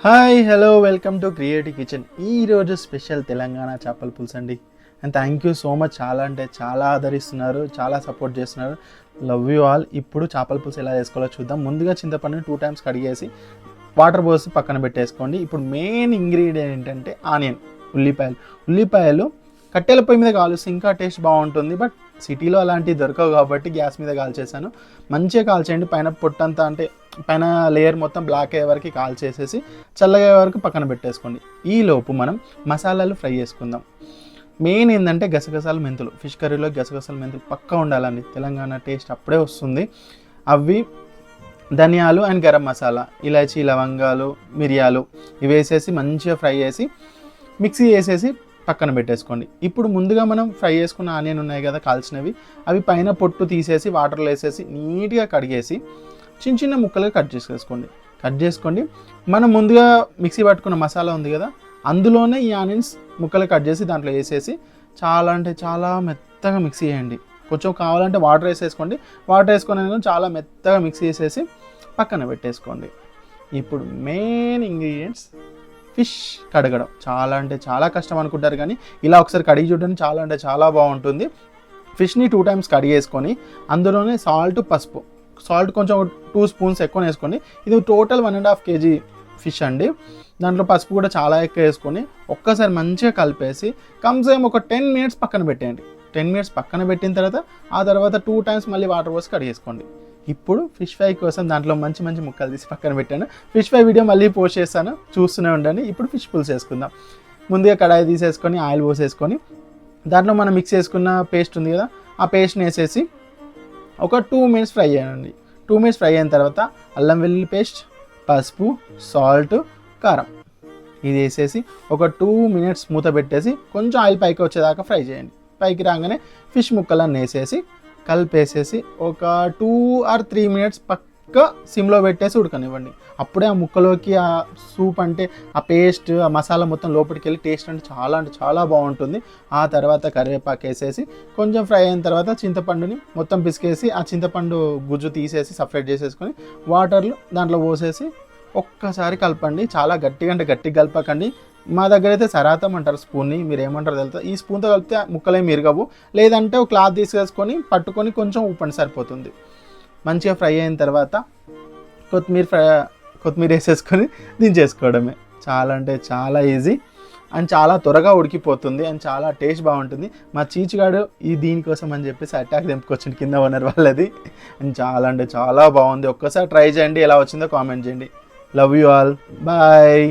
Hi hello welcome to creative kitchen. ఈరోజు special Telangana చేపల పులుసు అండి. And thank you so much, చాలా అంటే చాలా ఆదరిస్తున్నారు, చాలా సపోర్ట్ చేస్తున్నారు. Love you all. ఇప్పుడు చేపల పులుసు ఎలా చేసుకోవాలో చూద్దాం. ముందుగా చింతపండుని 2 times కడిగేసి వాటర్ పోసి పక్కన పెట్టేసుకోండి. ఇప్పుడు మెయిన్ ఇంగ్రీడియంట్ ఏంటంటే ఆనియన్, ఉల్లిపాయలు కట్టెల పొయ్యి మీద కాలుస్తే ఇంకా టేస్ట్ బాగుంటుంది. బట్ సిటీలో అలాంటివి దొరకవు కాబట్టి గ్యాస్ మీద కాల్చేసాను. మంచిగా కాల్చేయండి. పైన పొట్టంతా అంటే పైన లేయర్ మొత్తం బ్లాక్ అయ్యే వరకు కాల్చేసేసి చల్లగా అయ్యే వరకు పక్కన పెట్టేసుకోండి. ఈలోపు మనం మసాలాలు ఫ్రై చేసుకుందాం. మెయిన్ ఏంటంటే గసగసాలు, మెంతులు. ఫిష్ కర్రీలో గసగసాలు, మెంతులు పక్కా ఉండాలండి. తెలంగాణ టేస్ట్ అప్పుడే వస్తుంది. అవి ధనియాలు అండ్ గరం మసాలా, ఇలాచీ, లవంగాలు, మిరియాలు ఇవి వేసేసి మంచిగా ఫ్రై చేసి మిక్సీ వేసేసి పక్కన పెట్టేసుకోండి. ఇప్పుడు ముందుగా మనం ఫ్రై చేసుకున్న ఆనియన్ ఉన్నాయి కదా కాల్చినవి, అవి పైన పొట్టు తీసేసి వాటర్లో వేసేసి నీట్గా కడిగేసి చిన్న చిన్న ముక్కలుగా కట్ చేసుకోండి. మనం ముందుగా మిక్సీ పట్టుకున్న మసాలా ఉంది కదా, అందులోనే ఈ ఆనియన్స్ ముక్కలు కట్ చేసి దాంట్లో వేసేసి చాలా అంటే చాలా మెత్తగా మిక్సీ చేయండి. కొంచెం కావాలంటే వాటర్ వేసేసుకోండి. వాటర్ వేసుకొని చాలా మెత్తగా మిక్సీ చేసేసి పక్కన పెట్టేసుకోండి. ఇప్పుడు మెయిన్ ఇంగ్రీడియంట్స్ ఫిష్ కడగడం. చాలా అంటే చాలా కష్టం అనుకుంటారు, కానీ ఇలా ఒకసారి కడిగి చూడడానికి చాలా అంటే చాలా బాగుంటుంది. ఫిష్ని 2 times కడిగేసుకొని అందులోనే పసుపు, సాల్ట్ కొంచెం 2 spoons ఎక్కువ వేసుకొని, ఇది టోటల్ 1.5 kg ఫిష్ అండి. దాంట్లో పసుపు కూడా చాలా ఎక్కువ వేసుకొని ఒక్కసారి మంచిగా కలిపేసి కమ్సేమ్ ఒక 10 minutes పక్కన పెట్టేయండి. 10 minutes పక్కన పెట్టిన తర్వాత 2 times మళ్ళీ వాటర్ పోసి కడిగేసుకోండి. ఇప్పుడు ఫిష్ ఫ్రై కోసం దాంట్లో మంచి మంచి ముక్కలు తీసి పక్కన పెట్టాను. ఫిష్ ఫ్రై వీడియో మళ్ళీ పోస్ట్ చేస్తాను, చూస్తూనే ఉండండి. ఇప్పుడు ఫిష్ పులుసు వేసుకుందాం. ముందుగా కడాయి తీసేసుకొని ఆయిల్ పోసేసుకొని దాంట్లో మనం మిక్స్ చేసుకున్న పేస్ట్ ఉంది కదా, ఆ పేస్ట్ని వేసేసి ఒక 2 minutes ఫ్రై చేయండి. 2 minutes ఫ్రై అయిన తర్వాత అల్లం వెల్లుల్లి పేస్ట్, పసుపు, సాల్ట్, కారం ఇది వేసేసి ఒక 2 minutes మూత పెట్టేసి కొంచెం ఆయిల్ పైకి వచ్చేదాకా ఫ్రై చేయండి. పైకి రాగానే ఫిష్ ముక్కలన్నీ వేసేసి కలిపేసేసి ఒక 2 or 3 minutes పక్క సిమ్లో పెట్టేసి ఉడకనివ్వండి. అప్పుడే ఆ ముక్కలోకి ఆ సూప్ అంటే ఆ పేస్ట్, ఆ మసాలా మొత్తం లోపలికి వెళ్ళి టేస్ట్ అంటే చాలా బాగుంటుంది. ఆ తర్వాత కరివేపాకు వేసేసి కొంచెం ఫ్రై అయిన తర్వాత చింతపండుని మొత్తం పిసికేసి ఆ చింతపండు గుజ్జు తీసేసి సపరేట్ చేసేసుకొని వాటర్లు దాంట్లో పోసేసి ఒక్కసారి కలపండి. చాలా గట్టిగా అంటే గట్టిగా కలపకండి. మా దగ్గర అయితే సరాతం అంటారు స్పూన్ని, మీరు ఏమంటారు తెలుసా. ఈ స్పూన్తో కలిపితే ముక్కలేమి ఇరగవు. లేదంటే ఒక క్లాత్ తీసేసుకొని పట్టుకొని కొంచెం ఉప్పండి సరిపోతుంది. మంచిగా ఫ్రై అయిన తర్వాత కొత్తిమీర వేసేసుకొని దించేసుకోవడమే. చాలా అంటే చాలా ఈజీ అండ్ చాలా త్వరగా ఉడికిపోతుంది అండ్ చాలా టేస్ట్ బాగుంటుంది. మా చీచుగాడు దీనికోసం అని చెప్పేసి అటాక్ తెంపుకొచ్చింది కింద ఓనర్ వాళ్ళది. అండ్ చాలా అంటే చాలా బాగుంది. ఒక్కసారి ట్రై చేయండి, ఎలా వచ్చిందో కామెంట్ చేయండి. Love you all, bye.